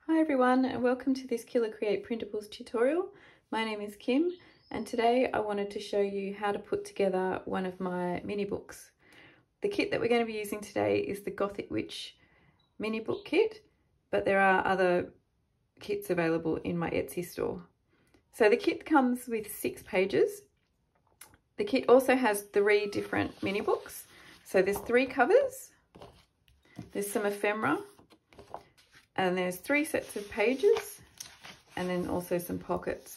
Hi everyone, and welcome to this KILA Create Printables tutorial. My name is Kim, and today I wanted to show you how to put together one of my mini books. The kit that we're going to be using today is the Gothic Witch mini book kit, but there are other kits available in my Etsy store. So the kit comes with 6 pages. The kit also has 3 different mini books. So there's 3 covers, there's some ephemera, and there's 3 sets of pages, and then also some pockets.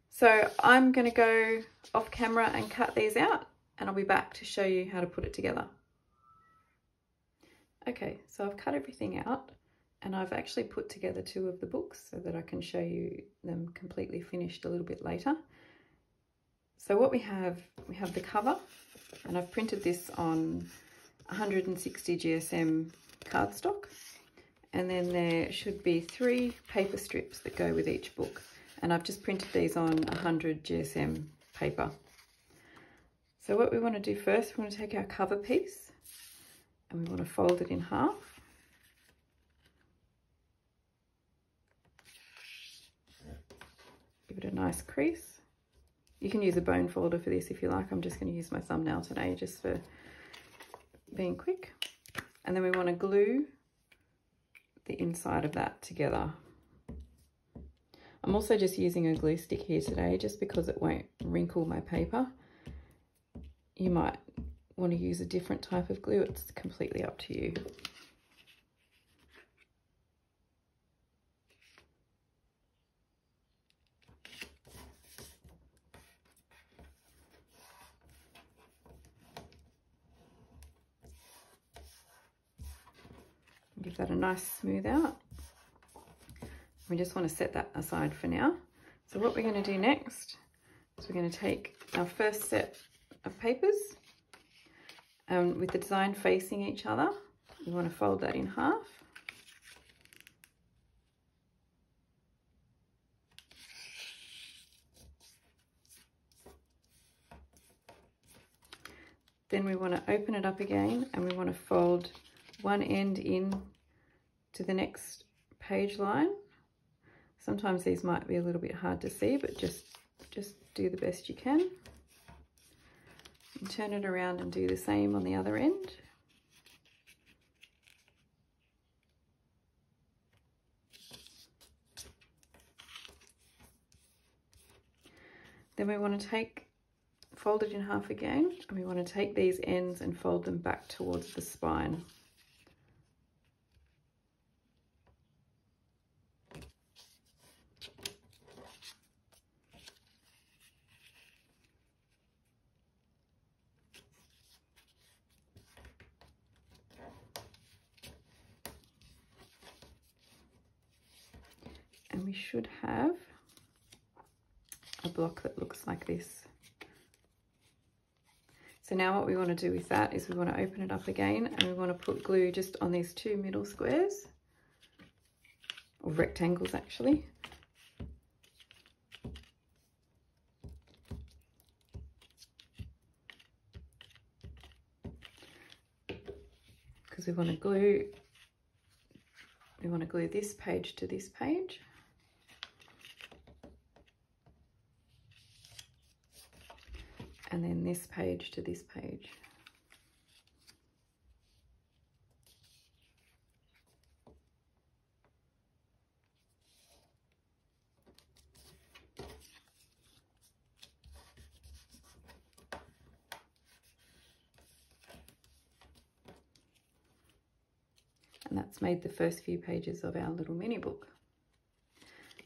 So I'm going to go off camera and cut these out, and I'll be back to show you how to put it together. Okay, so I've cut everything out, and I've actually put together 2 of the books so that I can show you them completely finished a little bit later. So what we have the cover, and I've printed this on 160 GSM cardstock. And then there should be 3 paper strips that go with each book. And I've just printed these on 100 GSM paper. So what we want to do first, we want to take our cover piece and we want to fold it in half. Give it a nice crease. You can use a bone folder for this if you like. I'm just going to use my thumbnail today just for being quick. And then we want to glue the inside of that together. I'm also just using a glue stick here today just because it won't wrinkle my paper. You might want to use a different type of glue, it's completely up to you. Give that a nice smooth out. We just want to set that aside for now. So what we're going to do next is we're going to take our first set of papers with the design facing each other. We want to fold that in half. Then we want to open it up again and we want to fold one end in to the next page line. Sometimes these might be a little bit hard to see, but just do the best you can. And turn it around and do the same on the other end. Then we want to fold it in half again, and we want to take these ends and fold them back towards the spine. And we should have a block that looks like this. So now what we want to do with that is we want to open it up again and we want to put glue just on these 2 middle squares, or rectangles actually. Because we want to glue this page to this page. And then this page to this page. And that's made the first few pages of our little mini book.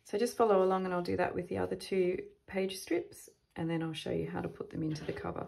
So just follow along and I'll do that with the other 2 page strips, and then I'll show you how to put them into the cover.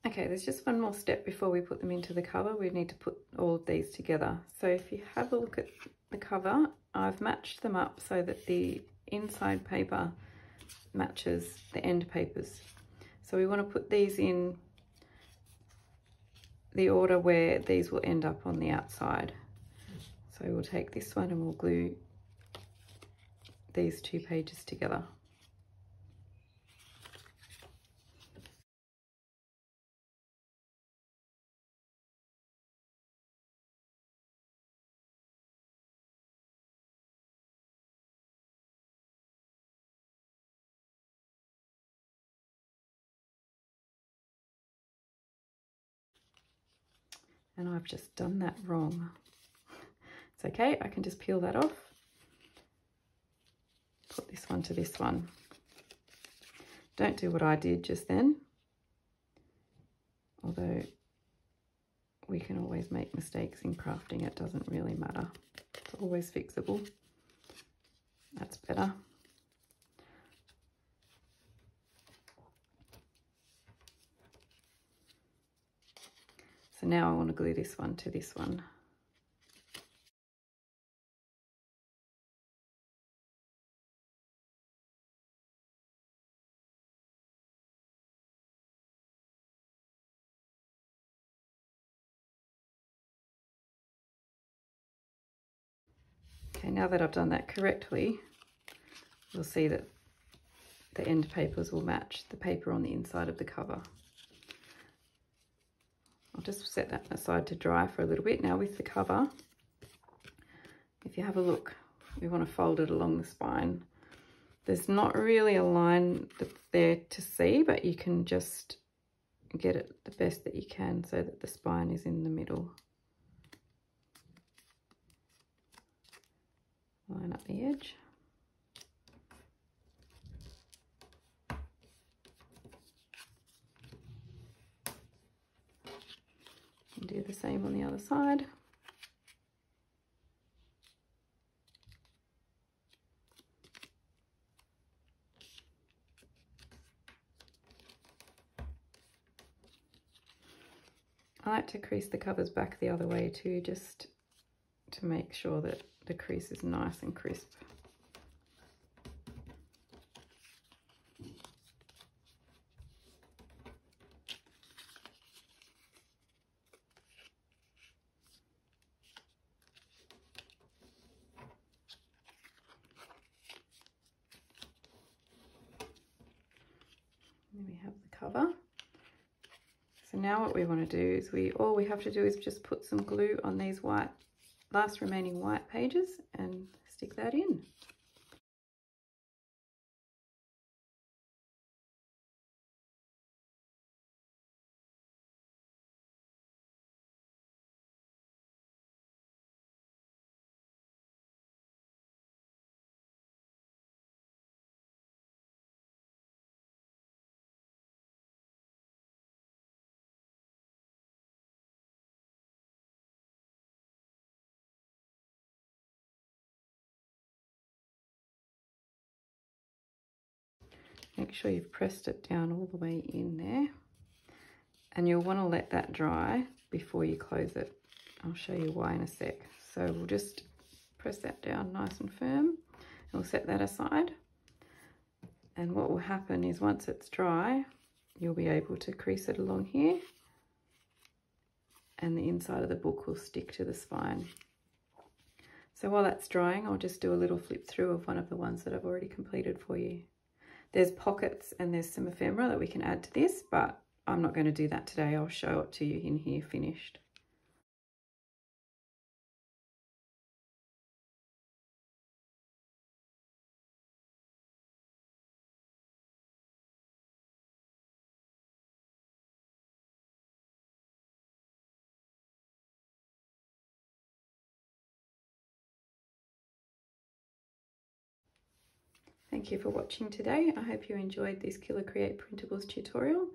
Okay, there's just one more step before we put them into the cover. We need to put all of these together. So if you have a look at the cover, I've matched them up so that the inside paper matches the end papers. So we want to put these in the order where these will end up on the outside. So we'll take this one and we'll glue these two pages together. And I've just done that wrong. It's okay, I can just peel that off. Put this one to this one. Don't do what I did just then. Although we can always make mistakes in crafting, it doesn't really matter. It's always fixable. That's better. So now I want to glue this one to this one. Okay, now that I've done that correctly, you'll see that the end papers will match the paper on the inside of the cover. I'll just set that aside to dry for a little bit. Now with the cover, if you have a look, we want to fold it along the spine. There's not really a line there to see, but you can just get it the best that you can so that the spine is in the middle. Line up the edge. And do the same on the other side. I like to crease the covers back the other way too, just to make sure that the crease is nice and crisp. There we have the cover. So now what we want to do is all we have to do is just put some glue on these last remaining white pages and stick that in. Make sure you've pressed it down all the way in there, and you'll want to let that dry before you close it. I'll show you why in a sec. So we'll just press that down nice and firm, and we'll set that aside. And what will happen is once it's dry, you'll be able to crease it along here, and the inside of the book will stick to the spine. So while that's drying, I'll just do a little flip through of one of the ones that I've already completed for you. There's pockets and there's some ephemera that we can add to this, but I'm not going to do that today. I'll show it to you in here finished. Thank you for watching today. I hope you enjoyed this KILA Create Printables tutorial.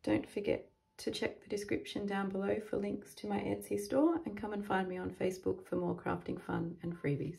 Don't forget to check the description down below for links to my Etsy store, and come and find me on Facebook for more crafting fun and freebies.